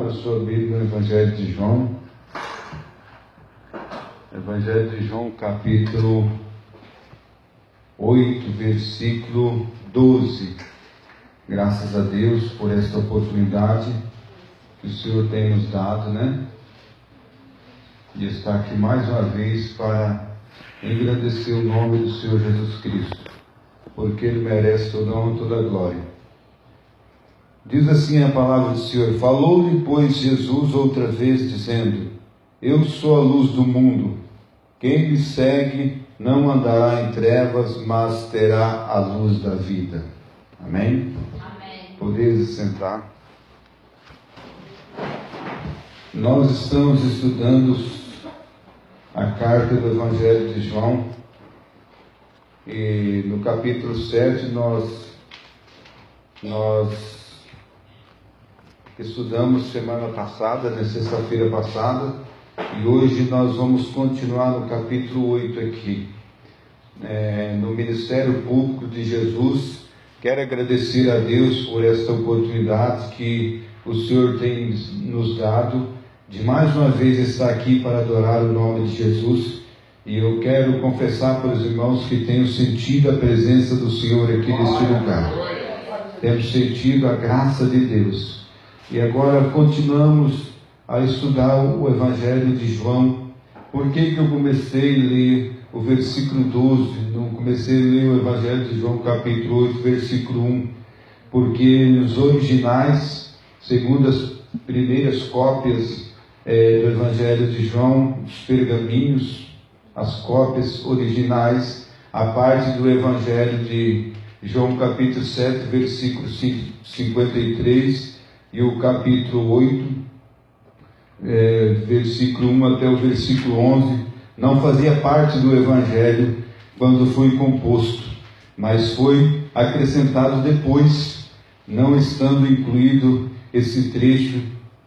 abra sua Bíblia no Evangelho de João. Evangelho de João, capítulo 8, versículo 12. Graças a Deus por esta oportunidade que o Senhor tem nos dado, de estar aqui mais uma vez para engrandecer o nome do Senhor Jesus Cristo, porque Ele merece toda a honra e toda a glória. Diz assim a palavra do Senhor: falou-lhe, pois, Jesus outra vez, dizendo: eu sou a luz do mundo. Quem me segue não andará em trevas, mas terá a luz da vida. Amém? Amém. Podeis sentar. Nós estamos estudando a carta do Evangelho de João, e no capítulo 7 nós estudamos semana passada, na sexta-feira passada, e hoje nós vamos continuar no capítulo 8 aqui. No Ministério Público de Jesus, quero agradecer a Deus por esta oportunidade que o Senhor tem nos dado, de mais uma vez estar aqui para adorar o nome de Jesus, e eu quero confessar para os irmãos que tenho sentido a presença do Senhor aqui neste lugar. Temos sentido a graça de Deus. E agora continuamos a estudar o Evangelho de João. Por que eu comecei a ler o versículo 12? Não comecei a ler o Evangelho de João, capítulo 8, versículo 1. Porque nos originais, segundo as primeiras cópias do Evangelho de João, os pergaminhos, as cópias originais, a parte do Evangelho de João, capítulo 7, versículo 53, e o capítulo 8, versículo 1 até o versículo 11, não fazia parte do Evangelho quando foi composto, mas foi acrescentado depois, não estando incluído esse trecho,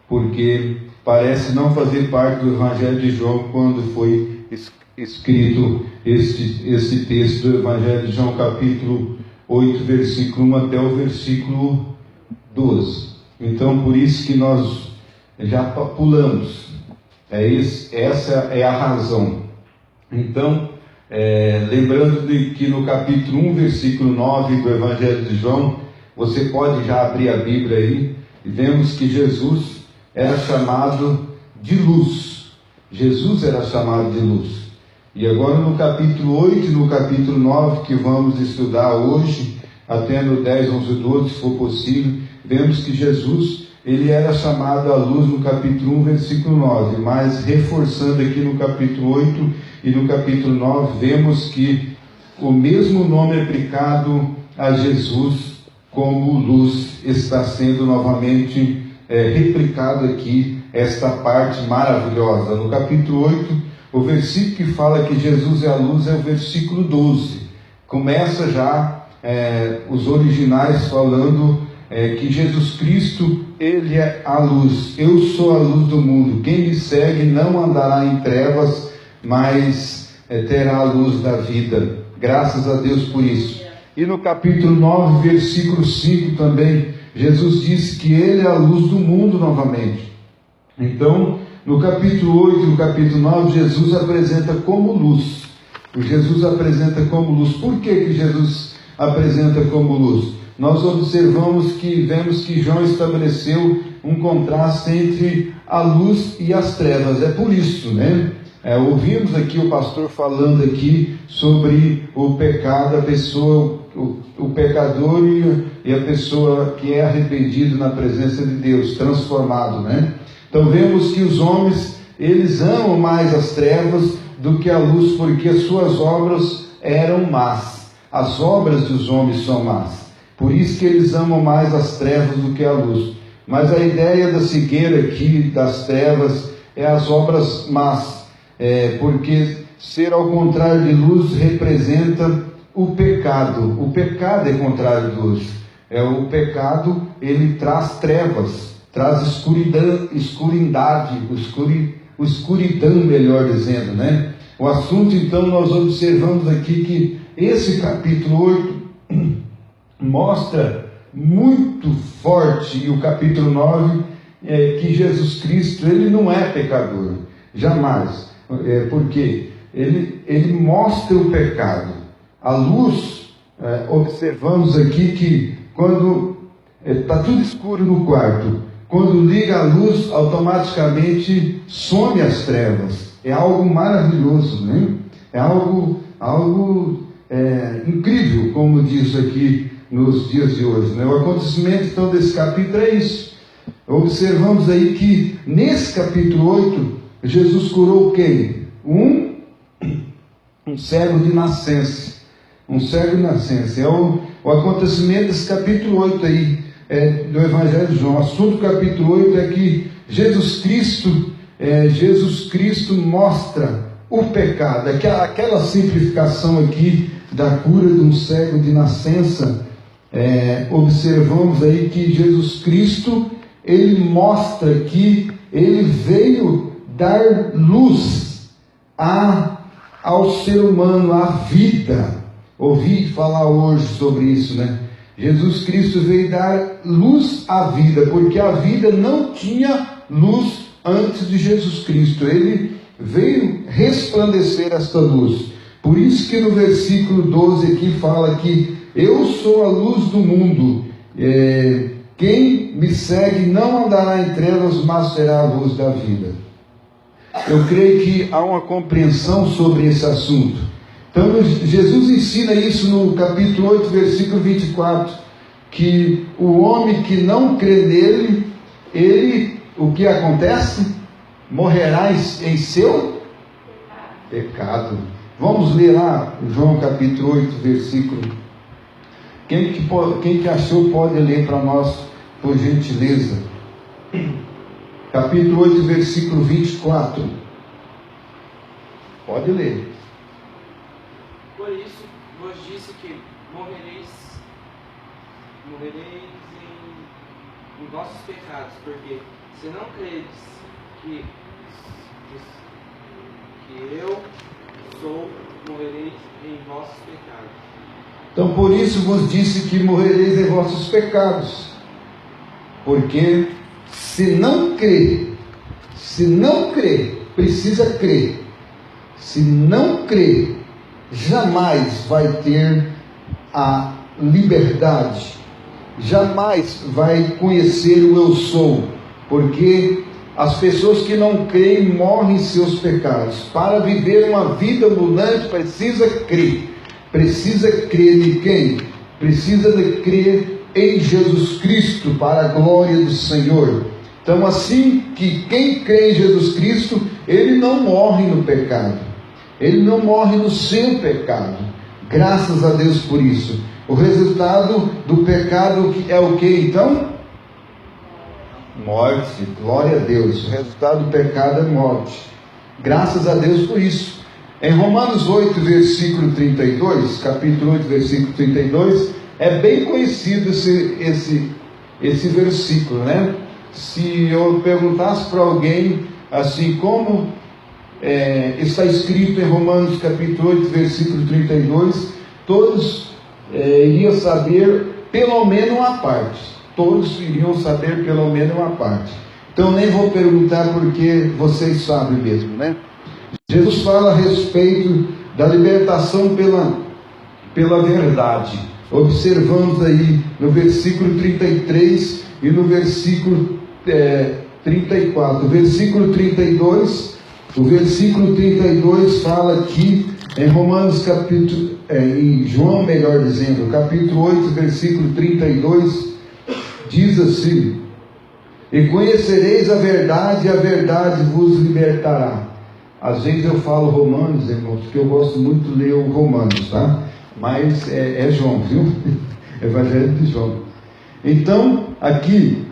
porque parece não fazer parte do Evangelho de João quando foi escrito esse texto do Evangelho de João, capítulo 8, versículo 1 até o versículo 12. Então, por isso que nós já pulamos. Essa é a razão. Então, lembrando de que no capítulo 1, versículo 9 do Evangelho de João, você pode já abrir a Bíblia aí, e vemos que Jesus era chamado de luz. Jesus era chamado de luz. E agora no capítulo 8 e no capítulo 9, que vamos estudar hoje, até no 10, 11 e 12, se for possível, vemos que Jesus, ele era chamado à luz no capítulo 1, versículo 9, mas reforçando aqui no capítulo 8 e no capítulo 9, vemos que o mesmo nome aplicado a Jesus como luz está sendo novamente replicado aqui, esta parte maravilhosa. No capítulo 8, o versículo que fala que Jesus é a luz é o versículo 12. Começa já os originais falando que Jesus Cristo, Ele é a luz. Eu sou a luz do mundo. Quem me segue não andará em trevas, mas terá a luz da vida. Graças a Deus por isso. E no capítulo 9, versículo 5 também, Jesus diz que Ele é a luz do mundo novamente. Então, no capítulo 8 e no capítulo 9, Jesus apresenta como luz. Jesus apresenta como luz. Por que Jesus apresenta como luz? Nós observamos vemos que João estabeleceu um contraste entre a luz e as trevas. É por isso, ouvimos aqui o pastor falando aqui sobre o pecado, a pessoa, o pecador e a pessoa que é arrependido na presença de Deus, transformado, Então vemos que os homens, eles amam mais as trevas do que a luz, porque as suas obras eram más. As obras dos homens são más. Por isso que eles amam mais as trevas do que a luz. Mas a ideia da cegueira aqui, das trevas, é as obras más. Porque ser ao contrário de luz representa o pecado. O pecado é contrário de luz. O pecado, ele traz trevas, traz escuridão, melhor dizendo, O assunto, então, nós observamos aqui que esse capítulo 8 mostra muito forte, e o capítulo 9, que Jesus Cristo, ele não é pecador, jamais, porque ele mostra o pecado. A luz, observamos aqui que quando está tudo escuro no quarto, quando liga a luz, automaticamente some as trevas. É algo maravilhoso, né? É algo incrível, como diz aqui nos dias de hoje, né? O acontecimento então desse capítulo é isso. Observamos aí que nesse capítulo 8, Jesus curou quem? Um cego de nascença. Um cego de nascença. É o acontecimento desse capítulo 8 aí, do Evangelho de João. O assunto do capítulo 8 é que Jesus Cristo mostra o pecado. Aquela simplificação aqui da cura de um cego de nascença, observamos aí que Jesus Cristo, ele mostra que ele veio dar luz ao ser humano, à vida. Ouvi falar hoje sobre isso, né? Jesus Cristo veio dar luz à vida, porque a vida não tinha luz antes de Jesus Cristo. Ele veio resplandecer esta luz. Por isso que no versículo 12 aqui fala que eu sou a luz do mundo. Quem me segue não andará em trevas, mas terá a luz da vida. Eu creio que há uma compreensão sobre esse assunto. Então Jesus ensina isso no capítulo 8, versículo 24, que o homem que não crê nele, o que acontece? Morrerá em seu pecado. Vamos ler lá João capítulo 8, versículo. Quem que achou pode ler para nós, por gentileza. Capítulo 8, versículo 24. Pode ler. Por isso vos disse que morrereis em vossos pecados, porque se não credes que eu sou, morrereis em vossos pecados. Então por isso vos disse que morrereis em vossos pecados, porque se não crer, precisa crer. Se não crer, jamais vai ter a liberdade, jamais vai conhecer o eu sou, porque as pessoas que não creem morrem em seus pecados. Para viver uma vida abundante precisa crer. Precisa crer em quem? Precisa de crer em Jesus Cristo para a glória do Senhor. Então assim que quem crê em Jesus Cristo, ele não morre no pecado. Ele não morre no seu pecado. Graças a Deus por isso. O resultado do pecado é o que então? Morte. Glória a Deus. O resultado do pecado é morte. Graças a Deus por isso. Em Romanos 8, versículo 32, capítulo 8, versículo 32, é bem conhecido esse versículo, né? Se eu perguntasse para alguém assim, como está escrito em Romanos capítulo 8, versículo 32, todos iriam saber pelo menos uma parte. Todos iriam saber pelo menos uma parte. Então nem vou perguntar porque vocês sabem mesmo, né? Jesus fala a respeito da libertação pela verdade. Observamos aí no versículo 33 e no versículo 34. O versículo 32 fala aqui em Romanos capítulo, em João melhor dizendo, capítulo 8, versículo 32, diz assim: e conhecereis a verdade, e a verdade vos libertará. Às vezes eu falo Romanos, irmãos, porque eu gosto muito de ler o Romanos, tá? Mas é João, viu? Evangelho de João. Então, aqui,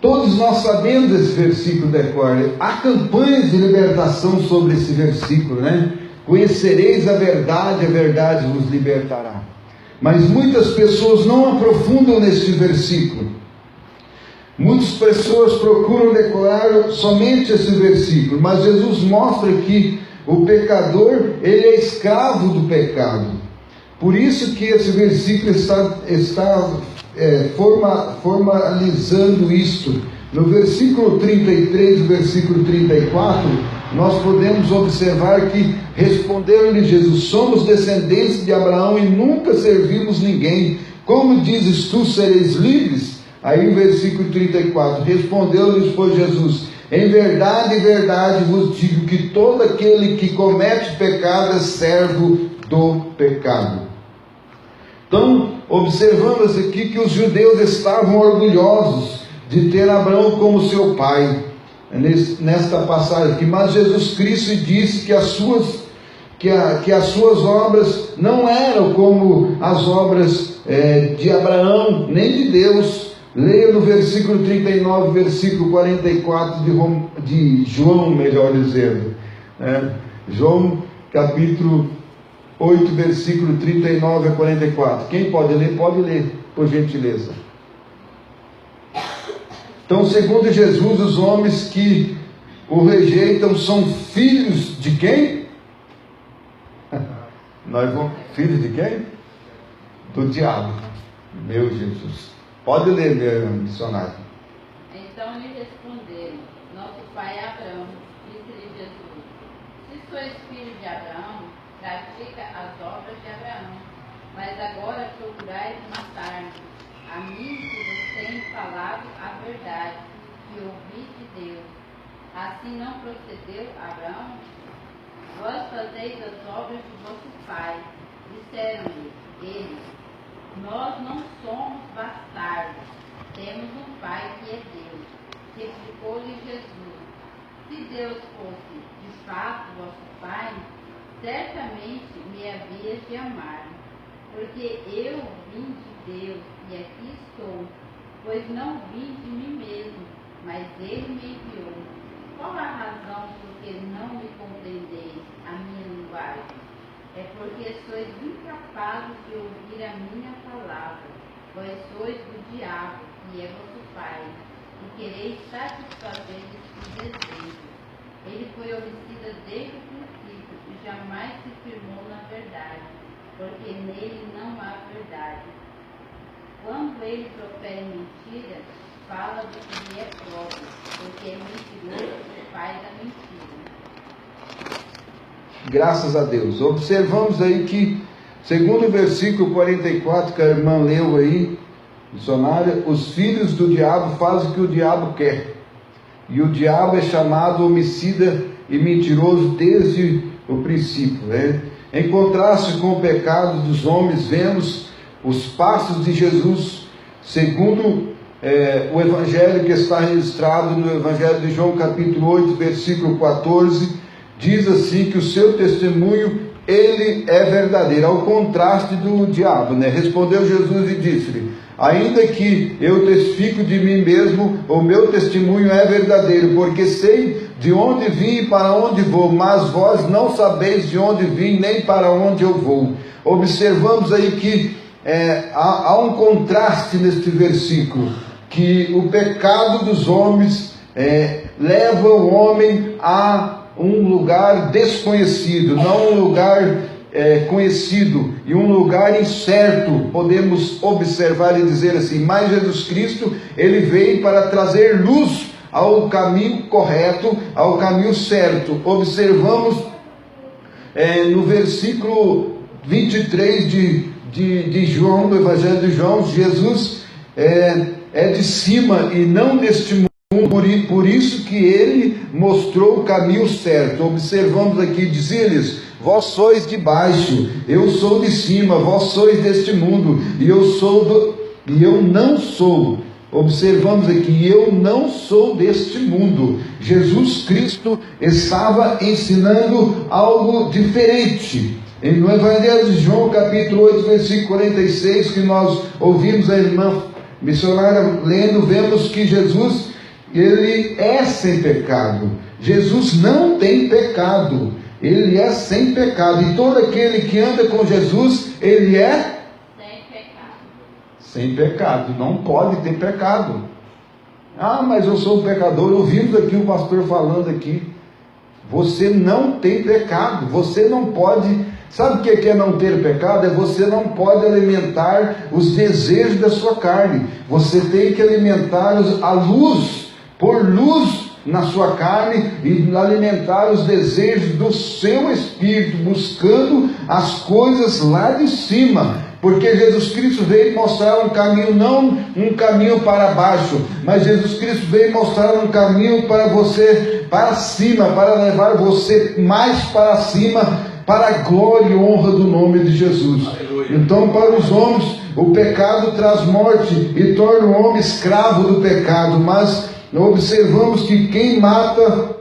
todos nós sabemos esse versículo de cor. Há campanhas de libertação sobre esse versículo, né? Conhecereis a verdade vos libertará. Mas muitas pessoas não aprofundam neste versículo. Muitas pessoas procuram decorar somente esse versículo, mas Jesus mostra que o pecador, ele é escravo do pecado. Por isso que esse versículo está formalizando isto No versículo 33 e versículo 34, nós podemos observar que responderam-lhe Jesus: somos descendentes de Abraão e nunca servimos ninguém. Como dizes tu, sereis livres? Aí o versículo 34, respondeu-lhes, pois, Jesus: em verdade vos digo que todo aquele que comete pecado é servo do pecado. Então, observamos aqui que os judeus estavam orgulhosos de ter Abraão como seu pai, nesta passagem aqui. Mas Jesus Cristo disse que as suas obras não eram como as obras de Abraão, nem de Deus. Leia no versículo 39, versículo 44 de João, melhor dizendo. João, capítulo 8, versículo 39 a 44. Quem pode ler, por gentileza. Então, segundo Jesus, os homens que o rejeitam são filhos de quem? Filhos de quem? Do diabo. Meu Jesus. Pode ler, meu missionário. Então lhe responderam: nosso pai é Abraão. Disse-lhe Jesus: se sois filhos de Abraão, pratica as obras de Abraão. Mas agora procurais matar-me, a mim que vos tenho falado a verdade, que ouvi de Deus. Assim não procedeu Abraão? Vós fazeis as obras de vosso pai. Disseram-lhe eles: nós não somos bastardos, temos um pai que é Deus. Replicou-lhe Jesus: se Deus fosse de fato vosso pai, certamente me havias de amar, porque eu vim de Deus e aqui estou, pois não vim de mim mesmo, mas ele me enviou. Qual a razão por que não me compreendeis a minha linguagem? É porque sois incapazes de ouvir a minha palavra, vós sois do diabo, que é vosso pai, e quereis satisfazer os desejos. Ele foi homicida desde o princípio e jamais se firmou na verdade, porque nele não há verdade. Quando ele profere mentira, fala do que lhe é próprio, porque é mentiroso o pai da mentira. Graças a Deus. Observamos aí que, segundo o versículo 44 que a irmã leu aí, missionária, os filhos do diabo fazem o que o diabo quer. E o diabo é chamado homicida e mentiroso desde o princípio, né? Em contraste com o pecado dos homens, vemos os passos de Jesus, segundo o evangelho que está registrado no evangelho de João, capítulo 8, versículo 14, diz assim que o seu testemunho, ele é verdadeiro, ao contraste do diabo, né? Respondeu Jesus e disse-lhe: ainda que eu testifico de mim mesmo, o meu testemunho é verdadeiro, porque sei de onde vim e para onde vou, mas vós não sabeis de onde vim nem para onde eu vou. Observamos aí que há um contraste neste versículo, que o pecado dos homens leva o homem a um lugar desconhecido, não um lugar conhecido, e um lugar incerto, podemos observar e dizer assim. Mas Jesus Cristo, ele veio para trazer luz ao caminho correto, ao caminho certo. Observamos no versículo 23 de João, do Evangelho de João, Jesus é de cima e não deste mundo. Por isso que ele mostrou o caminho certo. Observamos aqui, dizia-lhes: vós sois de baixo, eu sou de cima, vós sois deste mundo, e eu não sou. Observamos aqui, eu não sou deste mundo. Jesus Cristo estava ensinando algo diferente. No Evangelho de João, capítulo 8, versículo 46, que nós ouvimos a irmã missionária lendo, vemos que Jesus, ele é sem pecado. Jesus não tem pecado, ele é sem pecado, e todo aquele que anda com Jesus, ele é sem pecado, não pode ter pecado. Ah, mas eu sou um pecador. Ouvimos aqui o pastor falando aqui, você não tem pecado, você não pode. Sabe o que é não ter pecado? É você não pode alimentar os desejos da sua carne, você tem que alimentar a luz por luz na sua carne e alimentar os desejos do seu espírito, buscando as coisas lá de cima, porque Jesus Cristo veio mostrar um caminho, não um caminho para baixo, mas Jesus Cristo veio mostrar um caminho para você, para cima, para levar você mais para cima, para a glória e honra do nome de Jesus. Aleluia. Então, para os homens, o pecado traz morte e torna o homem escravo do pecado, mas observamos que quem mata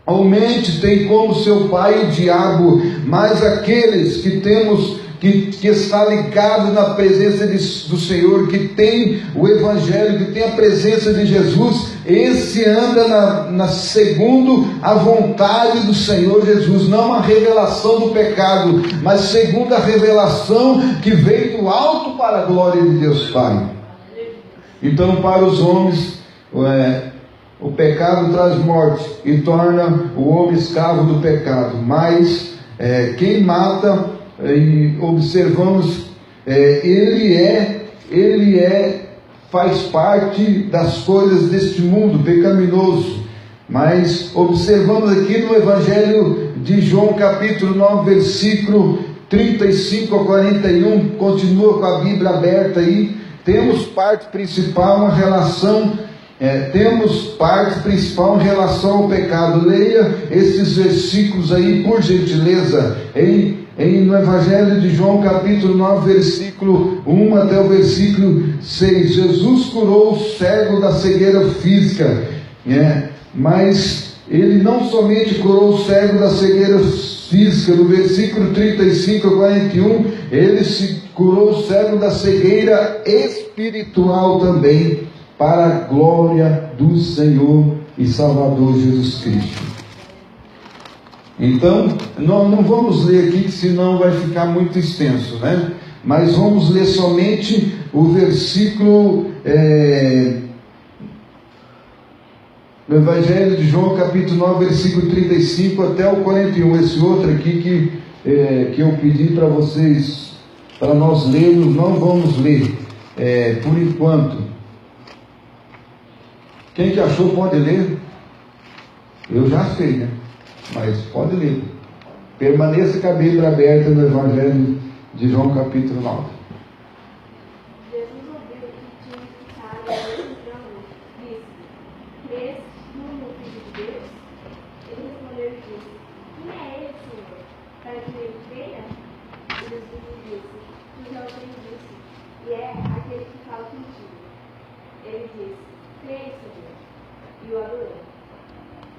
ou mente tem como seu pai o diabo, mas aqueles que temos, que está ligado na presença do Senhor, que tem o Evangelho, que tem a presença de Jesus, esse anda segundo a vontade do Senhor Jesus, não a revelação do pecado, mas segundo a revelação que veio do alto para a glória de Deus Pai. Então, para os homens, o pecado traz morte e torna o homem escravo do pecado, mas quem mata, e observamos, faz parte das coisas deste mundo pecaminoso. Mas observamos aqui no Evangelho de João, capítulo 9, versículo 35 a 41, continua com a Bíblia aberta aí. Temos parte principal, uma relação. Temos parte principal em relação ao pecado. Leia esses versículos aí, por gentileza, no Evangelho de João, capítulo 9, versículo 1 até o versículo 6. Jesus curou o cego da cegueira física, mas ele não somente curou o cego da cegueira física, no versículo 35 a 41, ele curou o cego da cegueira espiritual também, para a glória do Senhor e Salvador Jesus Cristo. Então, não vamos ler aqui, senão vai ficar muito extenso, né? Mas vamos ler somente o versículo do Evangelho de João, capítulo 9, versículo 35 até o 41. Esse outro aqui que eu pedi para vocês, para nós lermos, não vamos ler por enquanto. Quem que achou pode ler. Eu já sei, né? Mas pode ler. Permaneça com a Bíblia aberta no Evangelho de João, capítulo 9. Jesus ouviu que tinha expulsado o demônio, disse: "Crês no Filho de Deus?" Ele respondeu e disse: "Quem é ele, Senhor, para que ele creia?" E Jesus lhe disse: "Tu já o tens visto, e é aquele que fala contigo." Ele disse: "Creio, Senhor." E o adorou.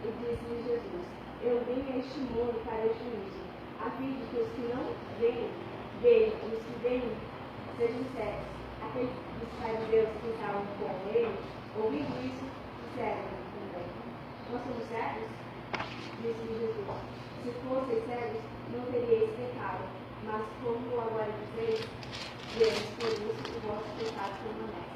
E disse-lhe Jesus: "Eu vim a este mundo para juízo, a fim de que os que não veem, vejam, e os que veem, sejam cegos." Aqueles dos pais de Deus que estavam com ele, ouvindo isso, disseram também: "Nós somos cegos?" Disse-lhe Jesus: "Se fosseis cegos, não teríeis pecado, mas como agora dizeis, vemos, por isso o vosso pecado permanece."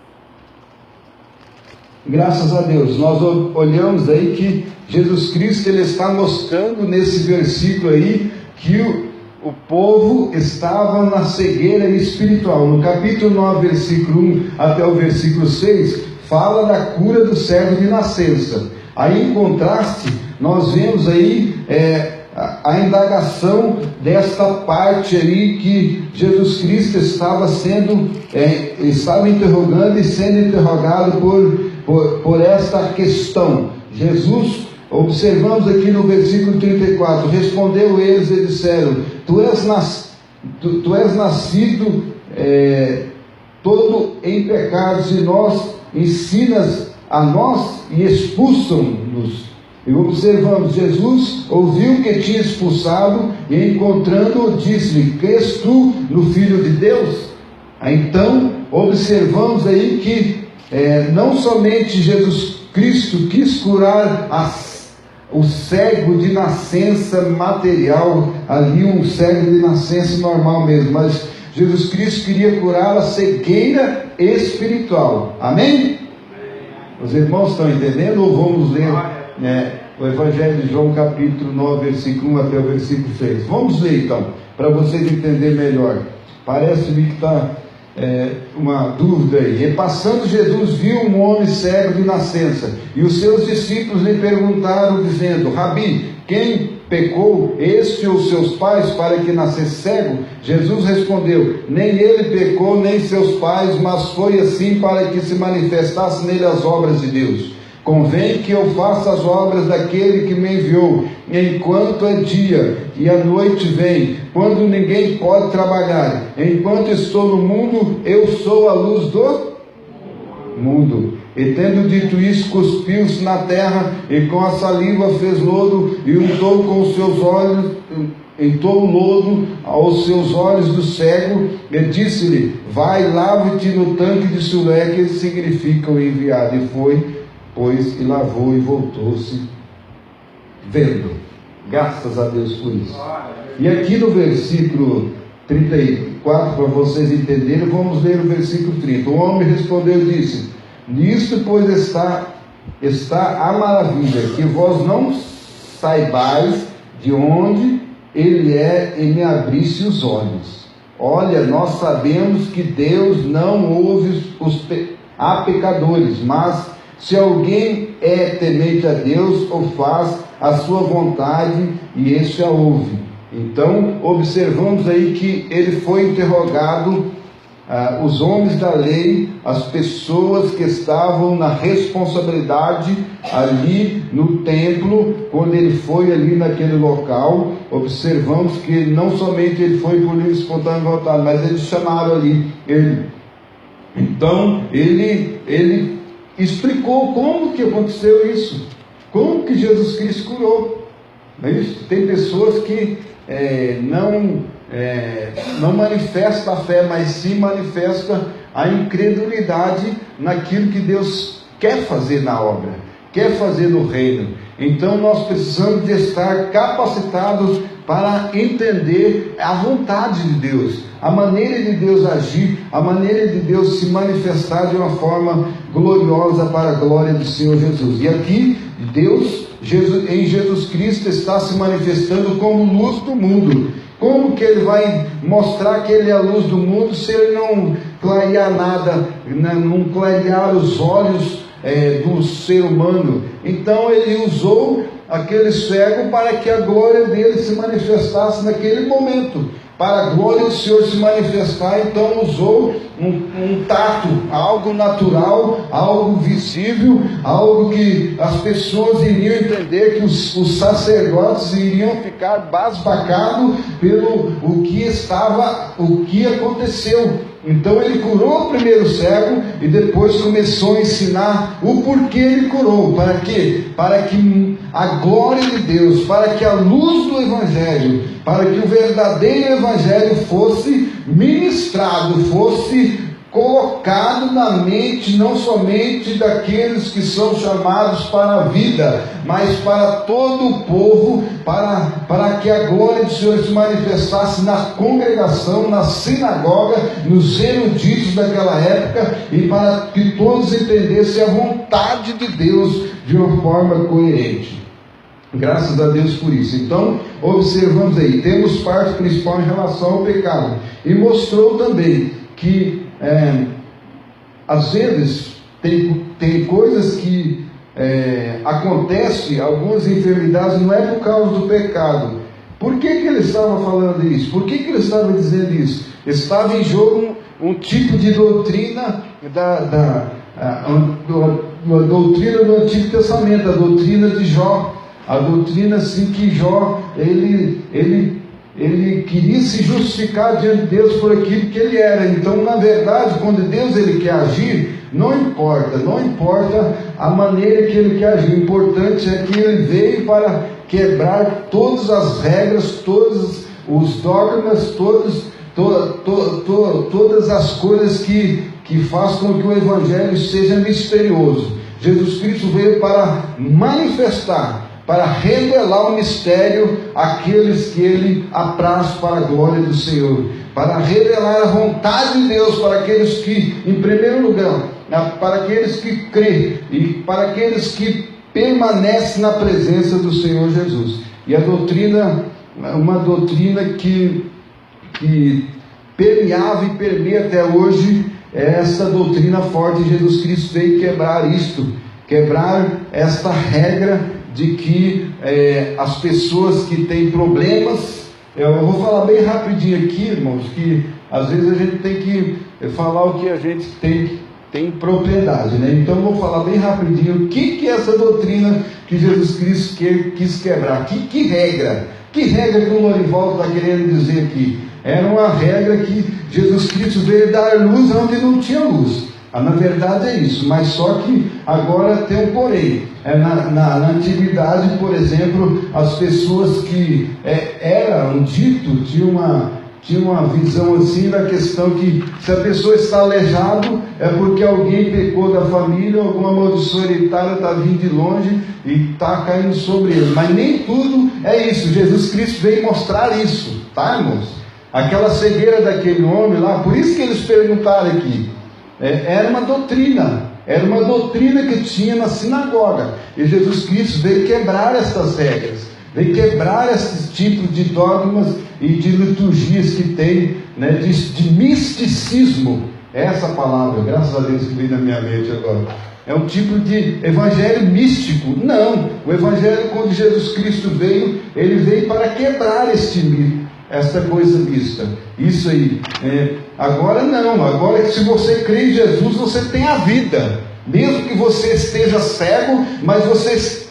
Graças a Deus, nós olhamos aí que Jesus Cristo, ele está mostrando nesse versículo aí que o povo estava na cegueira espiritual. No capítulo 9, versículo 1 até o versículo 6, fala da cura do cego de nascença. Aí, em contraste, nós vemos aí a indagação desta parte aí que Jesus Cristo estava interrogando e sendo interrogado por esta questão. Jesus, observamos aqui no versículo 34, respondeu eles e disseram: Tu és nascido todo em pecados, e nós ensinas a nós e expulsam-nos. E observamos, Jesus ouviu que tinha expulsado e, encontrando-o, disse-lhe: Crês tu no Filho de Deus? Então observamos aí que não somente Jesus Cristo quis curar o cego de nascença material, ali um cego de nascença normal mesmo, mas Jesus Cristo queria curar a cegueira espiritual. Amém? Os irmãos estão entendendo? Ou vamos ler o Evangelho de João, capítulo 9, versículo 1 até o versículo 6? Vamos ler então, para vocês entenderem melhor. Parece-me que está uma dúvida aí. E passando Jesus viu um homem cego de nascença, e os seus discípulos lhe perguntaram, dizendo: Rabi, quem pecou, este ou seus pais, para que nascesse cego? Jesus respondeu: nem ele pecou, nem seus pais, mas foi assim para que se manifestasse nele as obras de Deus. Convém que eu faça as obras daquele que me enviou, enquanto é dia, e a noite vem, quando ninguém pode trabalhar. Enquanto estou no mundo, eu sou a luz do mundo. E tendo dito isso, cuspiu-se na terra, e com a saliva fez lodo, e untou com os seus olhos, untou o lodo aos seus olhos do cego, e disse-lhe: vai, lave-te no tanque de Siloé, que significa o enviado. E foi, pois, e lavou, e voltou-se vendo. Graças a Deus por isso. E aqui no versículo 34, para vocês entenderem, vamos ler o versículo 30. O homem respondeu e disse: nisto, pois, está a maravilha, que vós não saibais de onde ele é, e me abrisse os olhos. Olha, nós sabemos que Deus não ouve a pecadores, mas se alguém é temente a Deus, ou faz a sua vontade, e esse a ouve. Então, observamos aí que ele foi interrogado, os homens da lei, as pessoas que estavam na responsabilidade ali no templo, quando ele foi ali naquele local. Observamos que não somente ele foi por livre espontâneo vontade, mas eles chamaram ali ele. Então, ele explicou como que aconteceu isso, como que Jesus Cristo curou. Não é isso? Tem pessoas que não manifesta a fé, mas sim manifesta a incredulidade naquilo que Deus quer fazer na obra, quer fazer no reino. Então nós precisamos de estar capacitados para entender a vontade de Deus, a maneira de Deus agir, a maneira de Deus se manifestar de uma forma gloriosa para a glória do Senhor Jesus. E aqui Deus, em Jesus Cristo, está se manifestando como luz do mundo. Como que ele vai mostrar que ele é a luz do mundo se ele não clarear nada, não clarear os olhos do ser humano? Então ele usou aquele cego para que a glória dele se manifestasse naquele momento. Para a glória do Senhor se manifestar, então usou um tato, algo natural, algo visível, algo que as pessoas iriam entender, que os sacerdotes iriam ficar basbacados pelo o que aconteceu. Então ele curou o primeiro cego e depois começou a ensinar o porquê ele curou. Para quê? Para que a glória de Deus, para que a luz do Evangelho, para que o verdadeiro Evangelho fosse ministrado, fosse colocado na mente não somente daqueles que são chamados para a vida, mas para todo o povo, para que a glória do Senhor se manifestasse na congregação, na sinagoga, nos eruditos daquela época, e para que todos entendessem a vontade de Deus de uma forma coerente. Graças a Deus por isso. Então, observamos aí, temos parte principal em relação ao pecado, e mostrou também que às vezes tem coisas que acontecem, algumas enfermidades, não é por causa do pecado. Por que ele estava falando isso? Por que ele estava dizendo isso? Estava em jogo um tipo de doutrina da doutrina do Antigo Testamento, a doutrina de Jó. A doutrina assim que Jó, ele queria se justificar diante de Deus por aquilo que ele era. Então, na verdade, quando Deus ele quer agir, não importa a maneira que ele quer agir. O importante é que ele veio para quebrar todas as regras, todos os dogmas, todas as coisas que fazem com que o Evangelho seja misterioso. Jesus Cristo veio para manifestar, para revelar o mistério àqueles que ele apraz para a glória do Senhor, para revelar a vontade de Deus para aqueles que, em primeiro lugar, para aqueles que creem e para aqueles que permanecem na presença do Senhor Jesus. E a doutrina, uma doutrina que permeava e permeia até hoje essa doutrina forte. Jesus Cristo veio quebrar isto, quebrar esta regra de que as pessoas que têm problemas, eu vou falar bem rapidinho aqui, irmãos, que às vezes a gente tem que falar o que a gente tem propriedade, né? Então eu vou falar bem rapidinho o que é essa doutrina que Jesus Cristo quis quebrar. Que regra? Que regra que o Lorivaldo está querendo dizer aqui? Era uma regra que Jesus Cristo veio dar luz onde não tinha luz. Na verdade é isso, mas só que agora tem um porém. Na antiguidade, por exemplo, as pessoas que eram dito, tinha uma visão assim da questão que se a pessoa está aleijado é porque alguém pecou da família, alguma maldição hereditária está vindo de longe e está caindo sobre ele. Mas nem tudo é isso. Jesus Cristo veio mostrar isso, tá, irmãos? Aquela cegueira daquele homem lá, por isso que eles perguntaram aqui, era uma doutrina que tinha na sinagoga, e Jesus Cristo veio quebrar estas regras, veio quebrar esses tipos de dogmas e de liturgias que tem, né, de misticismo. Essa palavra, graças a Deus que veio na minha mente agora, é um tipo de evangelho místico. Não, o evangelho, quando Jesus Cristo veio, ele veio para quebrar esta coisa mista. Isso aí. Agora não, agora que se você crê em Jesus, você tem a vida. Mesmo que você esteja cego, mas você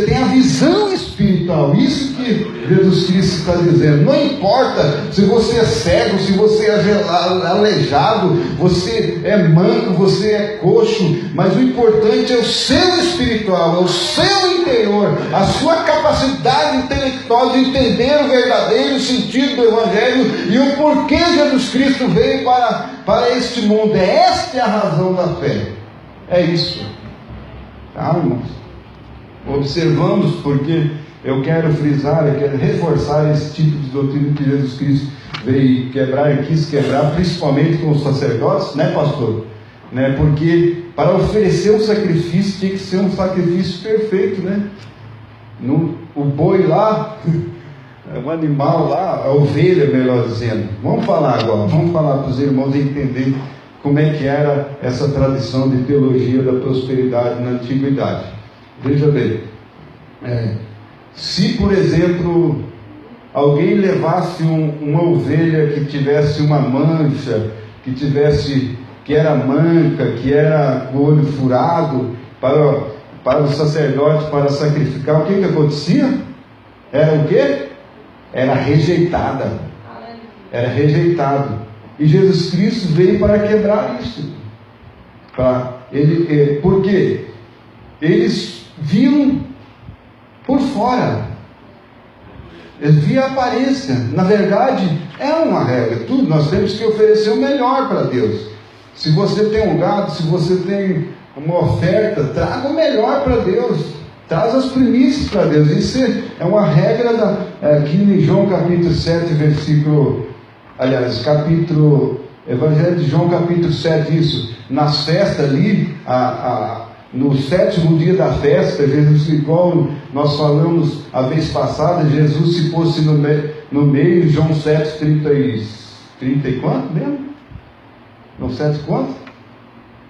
tem a visão espiritual. Isso que Jesus Cristo está dizendo. Não importa se você é cego, se você é aleijado, você é manco, você é coxo, mas o importante é o seu espiritual, é o seu interior, a sua capacidade intelectual de entender o verdadeiro sentido do Evangelho e o porquê Jesus Cristo veio para este mundo. Esta é a razão da fé. É isso. Tá, irmãos? Observamos, porque eu quero frisar, eu quero reforçar esse tipo de doutrina que Jesus Cristo veio quebrar e quis quebrar, principalmente com os sacerdotes, né, pastor? Né? Porque para oferecer um sacrifício tinha que ser um sacrifício perfeito, né? O boi lá, o animal lá, a ovelha, melhor dizendo. Vamos falar agora, vamos falar para os irmãos entenderem como é que era essa tradição de teologia da prosperidade na antiguidade. Veja bem, se por exemplo alguém levasse uma ovelha que tivesse uma mancha, que era manca, que era com o olho furado, para o sacerdote, para sacrificar, o que acontecia? Era o quê? Era rejeitada. Era rejeitado. E Jesus Cristo veio para quebrar isso. Por quê? Eles viam por fora, eles viam a aparência. Na verdade, é uma regra. Tudo nós temos que oferecer o melhor para Deus. Se você tem um gado, se você tem uma oferta, traga o melhor para Deus. Traz as primícias para Deus. Isso é uma regra aqui em João capítulo 7, Evangelho de João capítulo 7, isso. Nas festas ali, no sétimo dia da festa, Jesus, igual nós falamos a vez passada, Jesus se pôs no meio, João 7, 30 e quanto mesmo? João 7 quanto?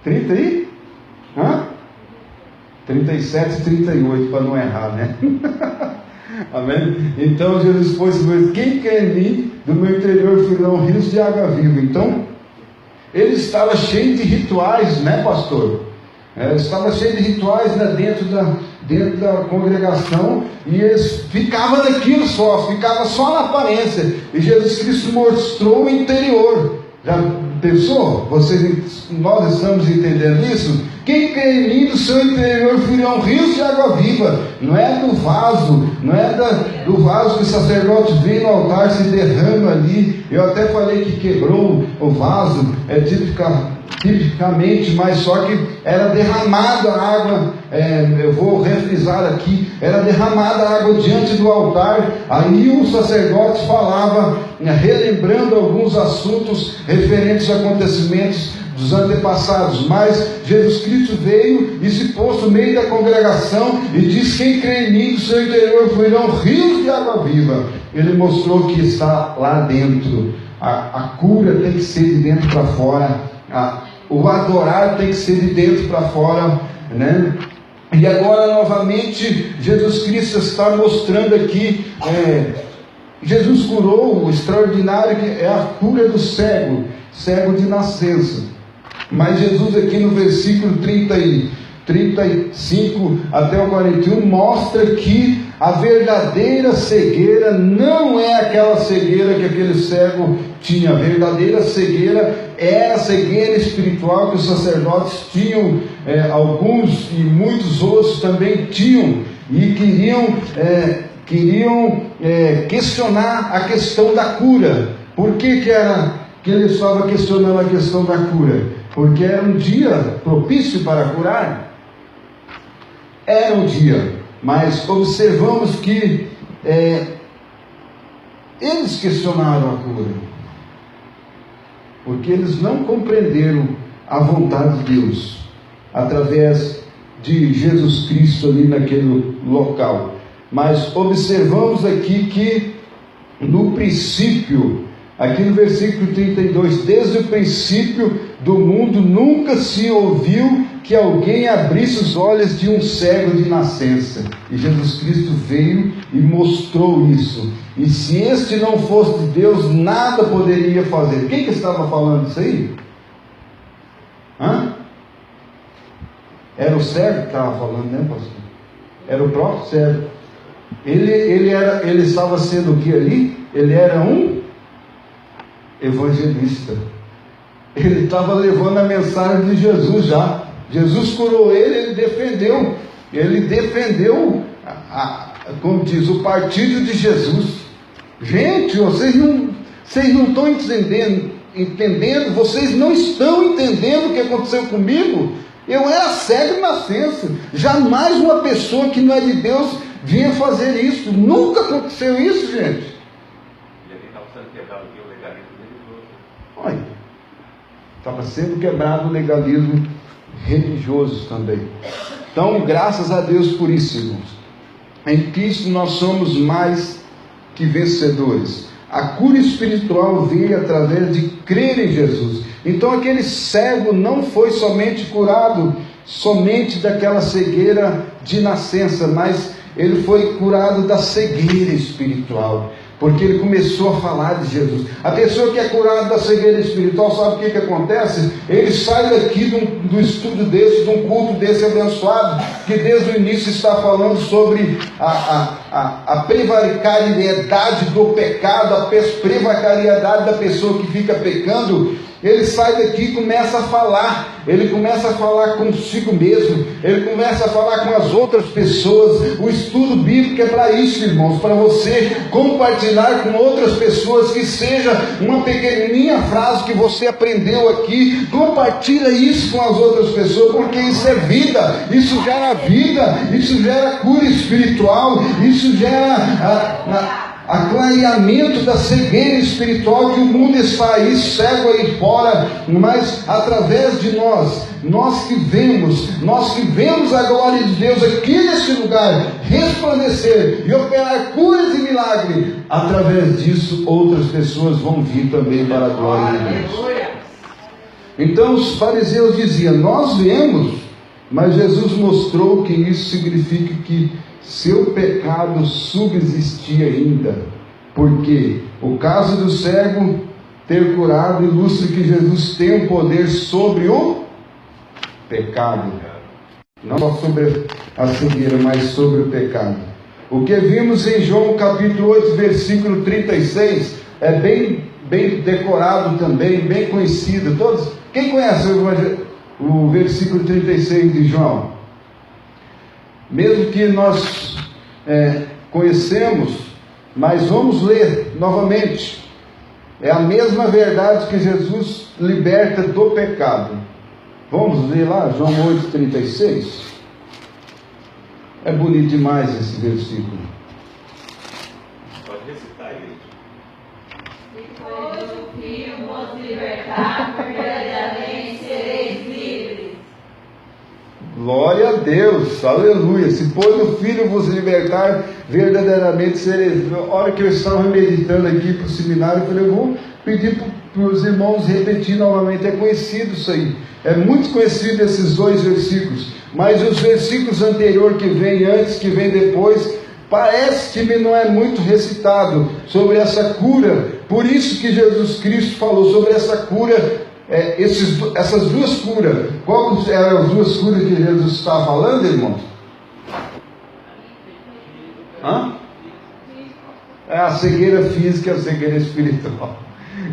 30 aí? 37 e 38, para não errar, né? Amém? Então Jesus pôs no meio, quem quer em mim, do meu interior fluirão rios de água viva. Então, ele estava cheio de rituais, né, pastor? Estava cheio de rituais, né, dentro da congregação, e eles ficavam naquilo ficava só na aparência, e Jesus Cristo mostrou o interior. Já pensou? Nós estamos entendendo isso? Quem crê em mim, do seu interior fluirão rios de água viva. Não é do vaso, não é do vaso que o sacerdote vem no altar, se derrama ali. Eu até falei que quebrou o vaso, tipicamente, mas só que era derramada a água, eu vou refrisar aqui, era derramada a água diante do altar. Aí o sacerdote falava, relembrando alguns assuntos referentes a acontecimentos dos antepassados, mas Jesus Cristo veio e se pôs no meio da congregação e diz: quem crê em mim, do seu interior fluirão rios de água viva. Ele mostrou que está lá dentro A cura tem que ser de dentro para fora. O adorar tem que ser de dentro para fora, né? E agora novamente Jesus Cristo está mostrando aqui, Jesus curou o extraordinário que é a cura do cego de nascença. Mas Jesus aqui no versículo 35 até o 41 mostra que a verdadeira cegueira não é aquela cegueira que aquele cego tinha. A verdadeira cegueira é a cegueira espiritual que os sacerdotes tinham, alguns e muitos outros também tinham, e queriam questionar a questão da cura. Por que ele estava questionando a questão da cura? Porque era um dia propício para curar. Era um dia, mas observamos que eles questionaram a cura, porque eles não compreenderam a vontade de Deus, através de Jesus Cristo ali naquele local. Mas observamos aqui que no princípio, aqui no versículo 32, desde o princípio do mundo nunca se ouviu que alguém abrisse os olhos de um cego de nascença. E Jesus Cristo veio e mostrou isso. E se este não fosse de Deus, nada poderia fazer. Quem que estava falando isso aí? Era o cego que estava falando, né, pastor? Era o próprio cego. Ele estava sendo o que ali? Ele era um evangelista. Ele estava levando a mensagem de Jesus já. Jesus curou ele defendeu, como diz, o partido de Jesus. Gente, vocês não estão entendendo, vocês não estão entendendo o que aconteceu comigo. Eu era cego de nascença. Jamais uma pessoa que não é de Deus vinha fazer isso. Nunca aconteceu isso, gente. Olha, estava sendo quebrado o legalismo religioso também. Então, graças a Deus por isso, irmãos. Em Cristo nós somos mais que vencedores. A cura espiritual veio através de crer em Jesus. Então aquele cego não foi somente curado somente daquela cegueira de nascença, mas ele foi curado da cegueira espiritual, porque ele começou a falar de Jesus. A pessoa que é curada da cegueira espiritual, sabe o que acontece? Ele sai daqui do estudo desse, de um culto desse abençoado, que desde o início está falando sobre a prevariedade do pecado, a prevariedade da pessoa que fica pecando. Ele sai daqui e começa a falar. Ele começa a falar consigo mesmo. Ele começa a falar com as outras pessoas. O estudo bíblico é para isso, irmãos, para você compartilhar com outras pessoas, que seja uma pequenininha frase que você aprendeu aqui. Compartilha isso com as outras pessoas, porque isso é vida. Isso gera vida. Isso gera cura espiritual. Isso gera aclareamento da cegueira espiritual que o mundo está aí cego aí fora, mas através de nós que vemos a glória de Deus aqui nesse lugar resplandecer e operar curas e milagres, através disso outras pessoas vão vir também para a glória de Deus. Então os fariseus diziam: nós vemos, mas Jesus mostrou que isso significa que seu pecado subsistia ainda, porque o caso do cego ter curado ilustra que Jesus tem o poder sobre o pecado, não só sobre a cegueira, mas sobre o pecado. O que vimos em João capítulo 8, versículo 36, é bem decorado também, bem conhecido. Todos, quem conhece o versículo 36 de João? Mesmo que nós conhecemos, mas vamos ler novamente. É a mesma verdade que Jesus liberta do pecado. Vamos ler lá, João 8,36. É bonito demais esse versículo. Pode recitar ele. Depois o Filho vos libertar, verdadeiramente sereis livres. Glória a Deus, aleluia. Se pois o Filho vos libertar, verdadeiramente sereis livres. A hora que eu estava meditando aqui para o seminário, eu falei: eu vou pedir para os irmãos repetir novamente. É conhecido isso aí. É muito conhecido esses dois versículos. Mas os versículos anteriores que vem antes, que vem depois, parece que não é muito recitado sobre essa cura. Por isso que Jesus Cristo falou sobre essa cura, essas duas curas. Quais eram as duas curas que Jesus estava falando, irmãos? É a cegueira física e a cegueira espiritual.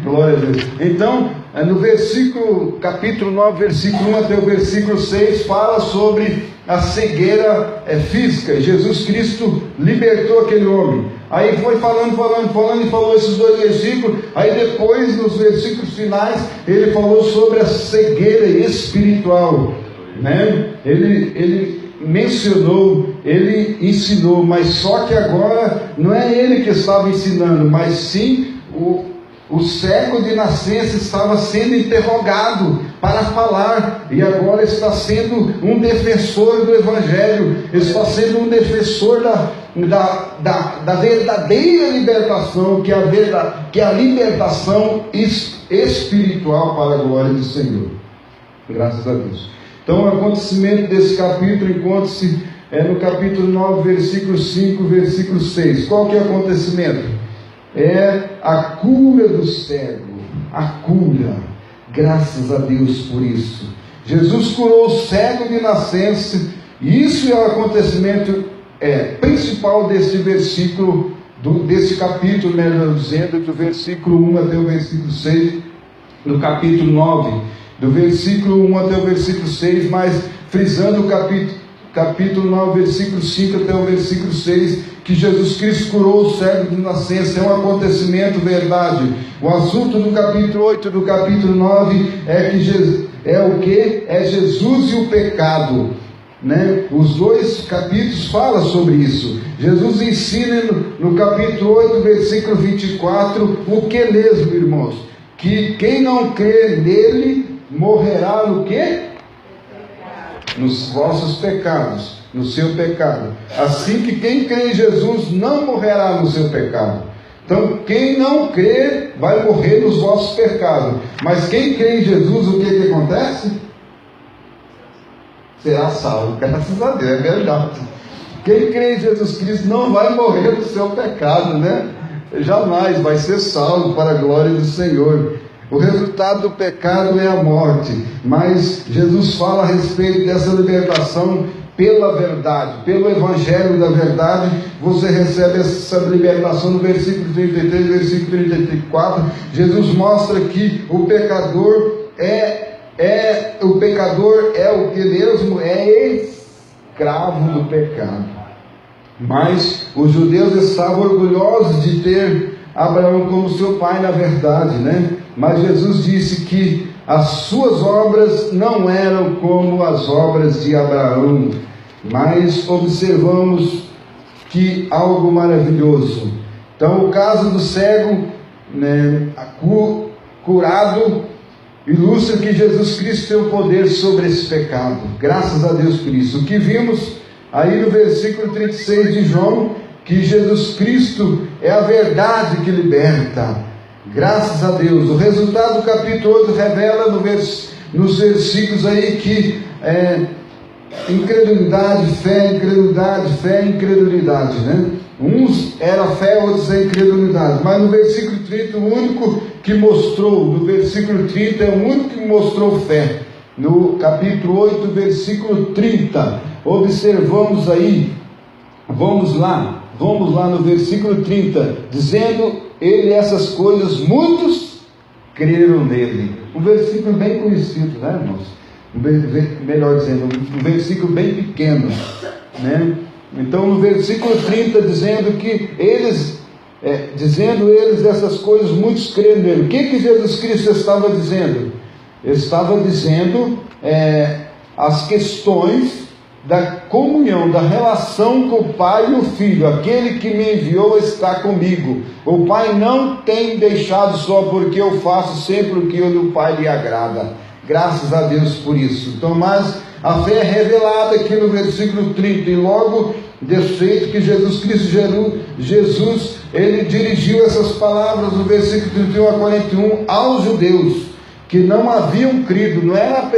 Glória a Deus. Então, no versículo, capítulo 9, versículo 1 até o versículo 6, fala sobre a cegueira física. Jesus Cristo libertou aquele homem. Aí foi falando e falou esses dois versículos. Aí depois, nos versículos finais, ele falou sobre a cegueira espiritual, né? Ele mencionou, ele ensinou, mas só que agora não é ele que estava ensinando, mas sim o cego de nascença estava sendo interrogado para falar, e agora está sendo um defensor do Evangelho, está sendo um defensor da verdadeira libertação, que é a libertação espiritual para a glória do Senhor. Graças a Deus. Então, o acontecimento desse capítulo encontra-se no capítulo 9, versículo 5, versículo 6. Qual que é o acontecimento? É a cura do cego. A cura. Graças a Deus por isso. Jesus curou o cego de nascença. E isso é o acontecimento principal desse versículo, desse capítulo, melhor dizendo, do versículo 1 até o versículo 6, do capítulo 9. Do versículo 1 até o versículo 6, mas frisando o capítulo 9, versículo 5 até o versículo 6, que Jesus Cristo curou o cego de nascença. É um acontecimento verdade. O assunto do capítulo 8 do capítulo 9 é Jesus e o pecado, né? Os dois capítulos falam sobre isso. Jesus ensina no capítulo 8, versículo 24, o que mesmo, irmãos? Que quem não crê nele morrerá no quê? Nos vossos pecados, no seu pecado. Assim que quem crê em Jesus não morrerá no seu pecado. Então, quem não crê vai morrer nos vossos pecados. Mas quem crê em Jesus, o que acontece? Será salvo. Graças a Deus, é verdade. Quem crê em Jesus Cristo não vai morrer no seu pecado, né? Jamais vai ser salvo para a glória do Senhor. O resultado do pecado é a morte, mas Jesus fala a respeito dessa libertação pela verdade, pelo Evangelho da verdade. Você recebe essa libertação no versículo 33, versículo 34. Jesus mostra que o pecador é o que mesmo? É escravo do pecado. Mas os judeus estavam orgulhosos de ter Abraão como seu pai, na verdade, né? Mas Jesus disse que as suas obras não eram como as obras de Abraão. Mas observamos que algo maravilhoso. Então, o caso do cego, né, curado, ilustra que Jesus Cristo tem o poder sobre esse pecado. Graças a Deus por isso. O que vimos aí no versículo 36 de João, que Jesus Cristo é a verdade que liberta. Graças a Deus. O resultado do capítulo 8 revela nos versículos aí que incredulidade, fé, incredulidade, né? Uns era fé, outros é incredulidade. Mas no versículo 30, o único que mostrou, no versículo 30, é o único que mostrou fé. No capítulo 8, versículo 30, observamos aí, vamos lá no versículo 30, dizendo ele essas coisas, muitos creram nele. Um versículo bem conhecido, né, irmãos? Melhor dizendo, um versículo bem pequeno, né? Então no versículo 30, dizendo eles essas coisas, muitos creram nele. O que Jesus Cristo estava dizendo? Estava dizendo as questões da comunhão, da relação com o Pai e o Filho. Aquele que me enviou está comigo. O Pai não tem deixado só, porque eu faço sempre o que o Pai lhe agrada. Graças a Deus por isso. Então, mas A fé é revelada aqui no versículo 30, e logo desfeito que Jesus Cristo Jesus, ele dirigiu essas palavras no versículo 31 a 41 aos judeus que não haviam crido. Não eram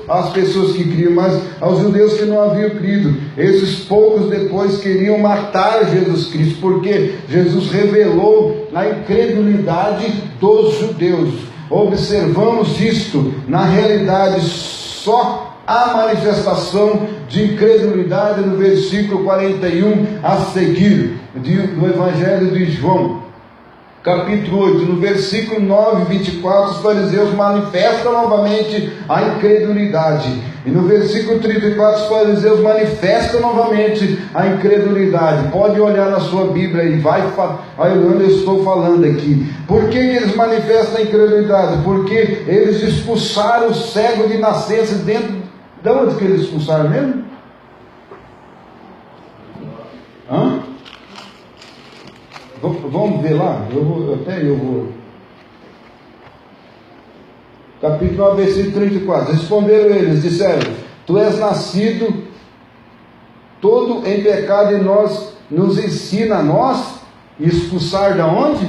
as pessoas que criam, mas aos judeus que não haviam crido. Esses poucos depois queriam matar Jesus Cristo, porque Jesus revelou a incredulidade dos judeus. Observamos isto, na realidade, só a manifestação de incredulidade no versículo 41 a seguir do Evangelho de João, capítulo 8, no versículo 9 e 24, os fariseus manifestam novamente a incredulidade. E no versículo 34, os fariseus manifestam novamente a incredulidade. Pode olhar na sua Bíblia e vai onde eu estou falando aqui. Por que eles manifestam a incredulidade? Porque eles expulsaram o cego de nascença dentro. De onde que eles expulsaram mesmo? Hã? Vamos ver lá? Eu vou. Capítulo 9, versículo 34. Responderam eles, disseram: Tu és nascido todo em pecado, e nos ensina a nós expulsar da onde?